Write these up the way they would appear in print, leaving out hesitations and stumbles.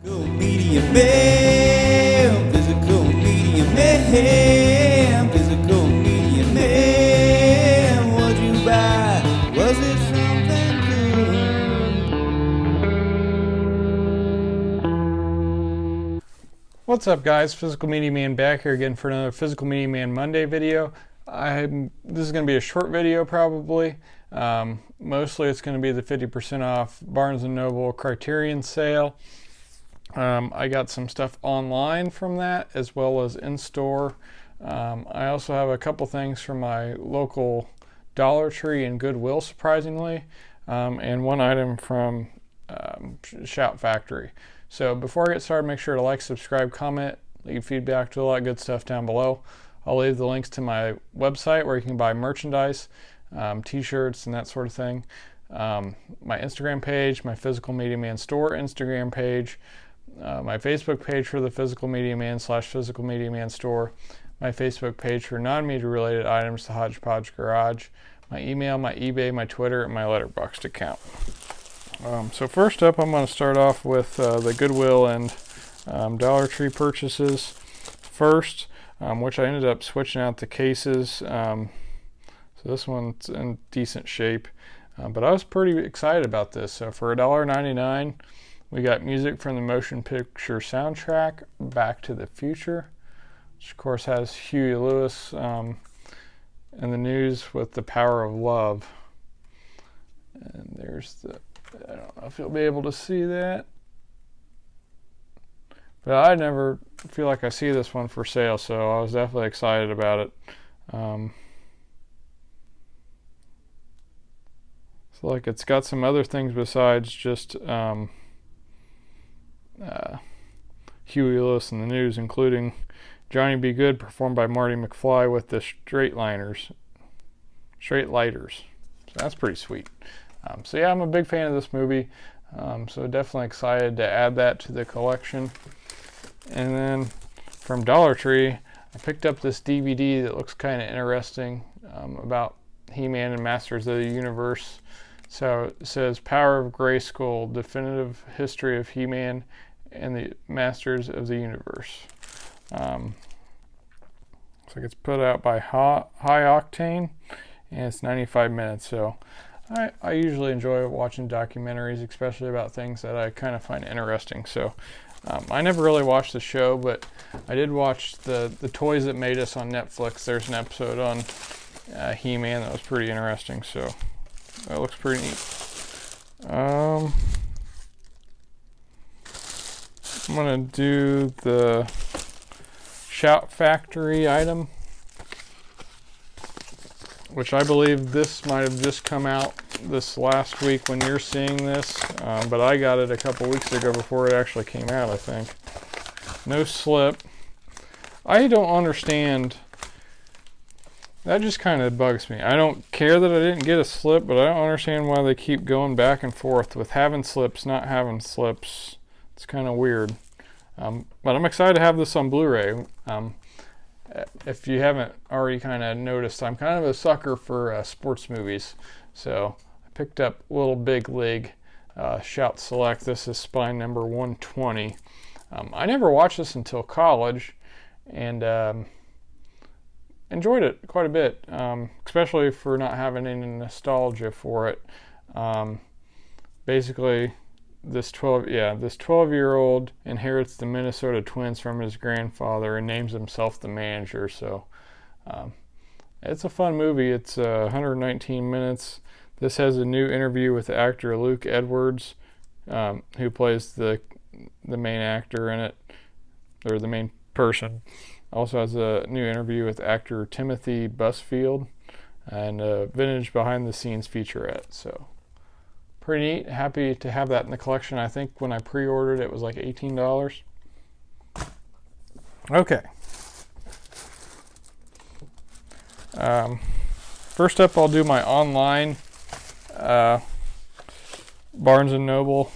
Physical media man, physical media man, physical media man. What'd you buy? Was it something good? What's up, guys? Physical Media Man back here again for another Physical Media Man Monday video. This is going to be a short video probably. Mostly it's going to be the 50% off Barnes & Noble Criterion sale. I got some stuff online from that as well as in-store. I also have a couple things from my local Dollar Tree and Goodwill, surprisingly, and one item from Shout Factory. So before I get started, make sure to like, subscribe, comment, leave feedback, do a lot of good stuff down below. I'll leave the links to my website where you can buy merchandise, t-shirts and that sort of thing. My Instagram page, my Physical Media Man store Instagram page, my Facebook page for the Physical Media Man / Physical Media Man store, my Facebook page for non-media related items, the Hodgepodge Garage, my email, my eBay, my Twitter, and my Letterboxd account. So first up, I'm going to start off with the Goodwill and Dollar Tree purchases first, which I ended up switching out the cases. So this one's in decent shape, but I was pretty excited about this. So for $1.99, we got music from the motion picture soundtrack Back to the Future, which of course has Huey Lewis in the news with The Power of Love. And there's the, I don't know if you'll be able to see that, but I never feel like I see this one for sale, so I was definitely excited about it. So like it's got some other things besides just Huey Lewis in the news, including Johnny Be Good performed by Marty McFly with the Straight Lighters. So that's pretty sweet. So yeah, I'm a big fan of this movie, so definitely excited to add that to the collection. And then from Dollar Tree, I picked up this DVD that looks kind of interesting about He-Man and Masters of the Universe. So it says Power of Grayskull, Definitive History of He-Man and the Masters of the Universe. So it gets put out by High Octane, and it's 95 minutes. So I usually enjoy watching documentaries, especially about things that I kind of find interesting. So I never really watched the show, but I did watch the Toys That Made Us on Netflix. There's an episode on He-Man that was pretty interesting. So that looks pretty neat. I'm going to do the Shout Factory item, which I believe this might have just come out this last week when you're seeing this, but I got it a couple weeks ago before it actually came out, I think. No slip. I don't understand. That just kind of bugs me. I don't care that I didn't get a slip, but I don't understand why they keep going back and forth with having slips, not having slips. It's kind of weird. But I'm excited to have this on Blu-ray. If you haven't already kind of noticed, I'm kind of a sucker for sports movies. So I picked up Little Big League, Shout Select. This is spine number 120. I never watched this until college, and enjoyed it quite a bit, especially for not having any nostalgia for it. Basically, this 12-year-old inherits the Minnesota Twins from his grandfather and names himself the manager. So it's a fun movie. It's 119 minutes. This has a new interview with actor Luke Edwards, who plays the main actor in it, or the main person. Also has a new interview with actor Timothy Busfield and a vintage behind the scenes featurette. So pretty neat. Happy to have that in the collection. I think when I pre-ordered it was like $18. Okay. First up, I'll do my online Barnes & Noble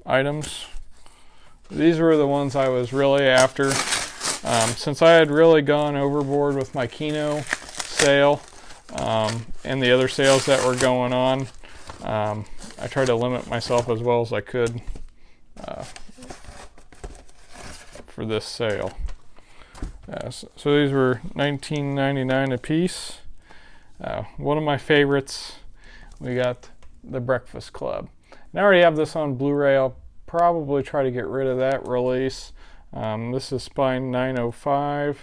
items. These were the ones I was really after. Since I had really gone overboard with my Kino sale and the other sales that were going on, I tried to limit myself as well as I could for this sale. So these were $19.99 a piece. One of my favorites, we got The Breakfast Club. And I already have this on Blu-ray. I'll probably try to get rid of that release. This is Spine 905.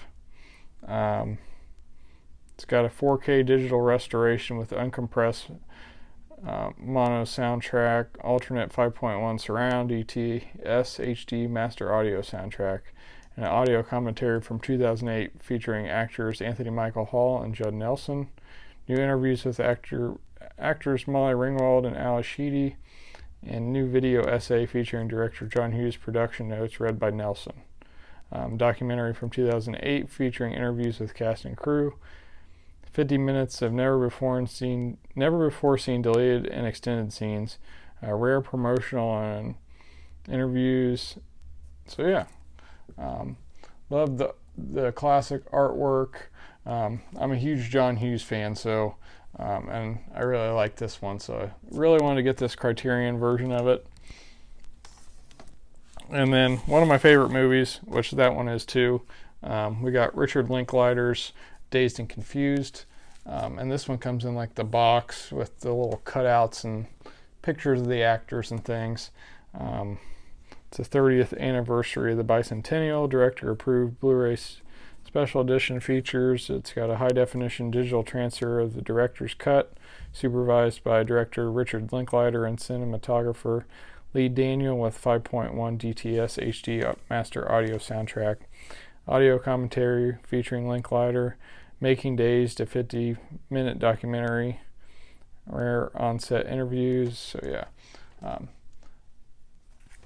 It's got a 4K digital restoration with uncompressed mono soundtrack, alternate 5.1 surround, DTS HD master audio soundtrack, and an audio commentary from 2008 featuring actors Anthony Michael Hall and Judd Nelson. New interviews with actors Molly Ringwald and Alice Sheedy, and new video essay featuring director John Hughes' production notes read by Nelson. Documentary from 2008 featuring interviews with cast and crew. 50 minutes of never before seen deleted and extended scenes. Rare promotional and interviews. So yeah, love the classic artwork. I'm a huge John Hughes fan, so and I really like this one, so I really wanted to get this Criterion version of it. And then one of my favorite movies, which that one is too, we got Richard Linklater's Dazed and Confused, and this one comes in like the box with the little cutouts and pictures of the actors and things. It's the 30th anniversary of the bicentennial. Director approved Blu-ray special edition features. It's got a high definition digital transfer of the director's cut, supervised by director Richard Linklater and cinematographer Lee Daniel, with 5.1 DTS HD master audio soundtrack. Audio commentary featuring Linklater, Making Dazed, a 50-minute documentary, rare on-set interviews. So yeah,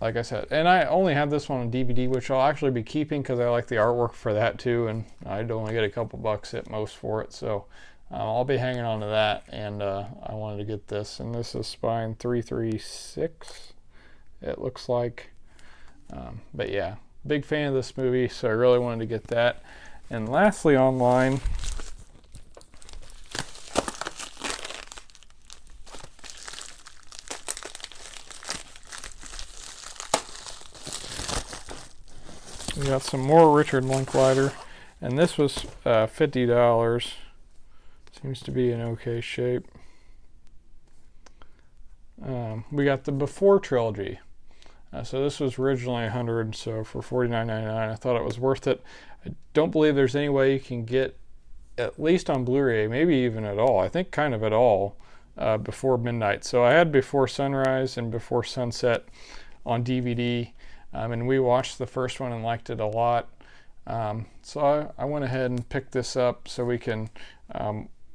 like I said, and I only have this one on DVD, which I'll actually be keeping because I like the artwork for that too, and I'd only get a couple bucks at most for it. So I'll be hanging on to that, and I wanted to get this, and this is Spine 336. It looks like, but yeah, big fan of this movie, so I really wanted to get that. And lastly, online, we got some more Richard Linklater, and this was $50. Seems to be in okay shape. We got the Before trilogy. So this was originally $100, so for $49.99 I thought it was worth it. I don't believe there's any way you can get, at least on Blu-ray, maybe even at all, I think kind of at all, Before Midnight. So I had Before Sunrise and Before Sunset on DVD, and we watched the first one and liked it a lot. So I went ahead and picked this up so we can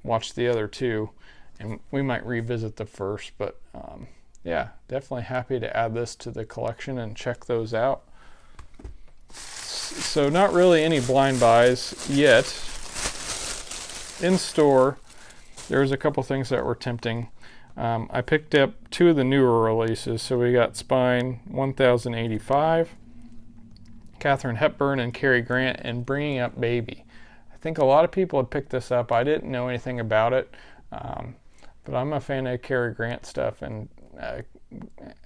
watch the other two, and we might revisit the first, but yeah, definitely happy to add this to the collection and check those out. So not really any blind buys yet. In store, there's a couple things that were tempting. I picked up two of the newer releases. So we got Spine 1085, Katharine Hepburn and Cary Grant, and Bringing Up Baby. I think a lot of people had picked this up. I didn't know anything about it, but I'm a fan of Cary Grant stuff and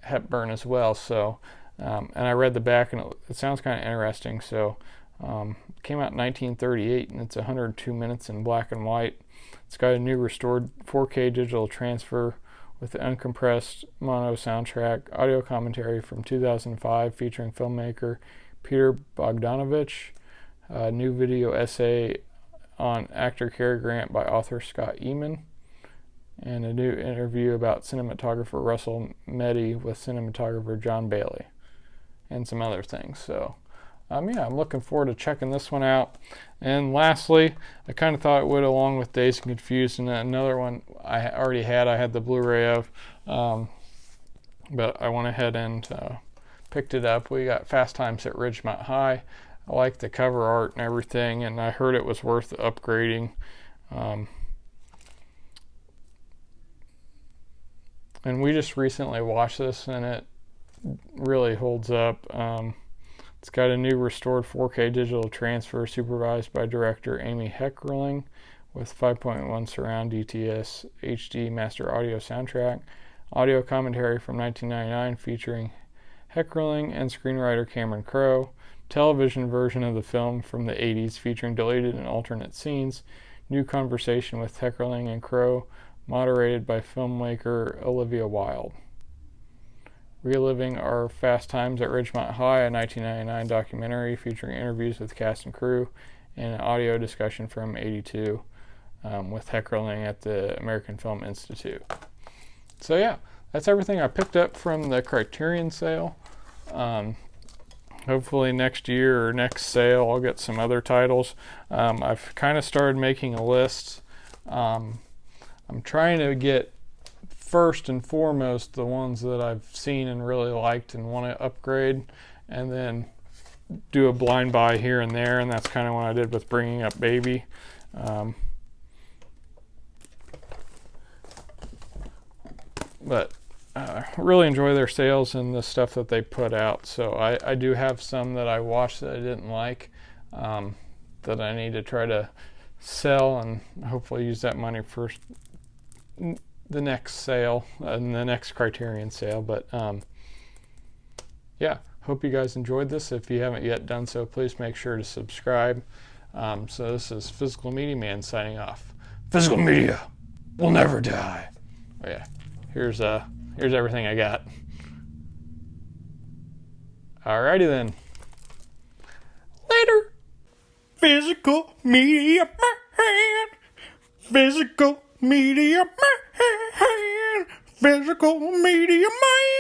Hepburn as well. So, and I read the back, and it sounds kind of interesting. So, it came out in 1938, and it's 102 minutes in black and white. It's got a new restored 4K digital transfer with the uncompressed mono soundtrack, audio commentary from 2005 featuring filmmaker Peter Bogdanovich, a new video essay on actor Cary Grant by author Scott Eamon, and a new interview about cinematographer Russell Meddy with cinematographer John Bailey, and some other things. So yeah, I'm looking forward to checking this one out. And lastly, I kind of thought it would, along with Dazed and Confused, and another one I already had, I had the Blu-ray of, but I went ahead and picked it up. We got Fast Times at Ridgemont High. I like the cover art and everything, and I heard it was worth upgrading. And we just recently watched this, and it really holds up. It's got a new restored 4K digital transfer supervised by director Amy Heckerling with 5.1 surround DTS HD master audio soundtrack. Audio commentary from 1999 featuring Heckerling and screenwriter Cameron Crowe. television version of the film from the 80s featuring deleted and alternate scenes, new conversation with Heckerling and Crow, moderated by filmmaker Olivia Wilde. Reliving Our Fast Times at Ridgemont High, a 1999 documentary featuring interviews with cast and crew, and an audio discussion from '82 with Heckerling at the American Film Institute. So yeah, that's everything I picked up from the Criterion sale. Hopefully next year or next sale I'll get some other titles. I've kind of started making a list. I'm trying to get first and foremost the ones that I've seen and really liked and want to upgrade, and then do a blind buy here and there, and that's kind of what I did with Bringing Up Baby. But really enjoy their sales and the stuff that they put out. So I do have some that I watched that I didn't like, that I need to try to sell and hopefully use that money for the next sale and the next Criterion sale. But yeah, hope you guys enjoyed this. If you haven't yet done so, please make sure to subscribe. So this is Physical Media Man signing off. Physical media will never die. Oh yeah, here's everything I got. Alrighty then. Later. Physical Media Man. Physical Media Man. Physical Media Man.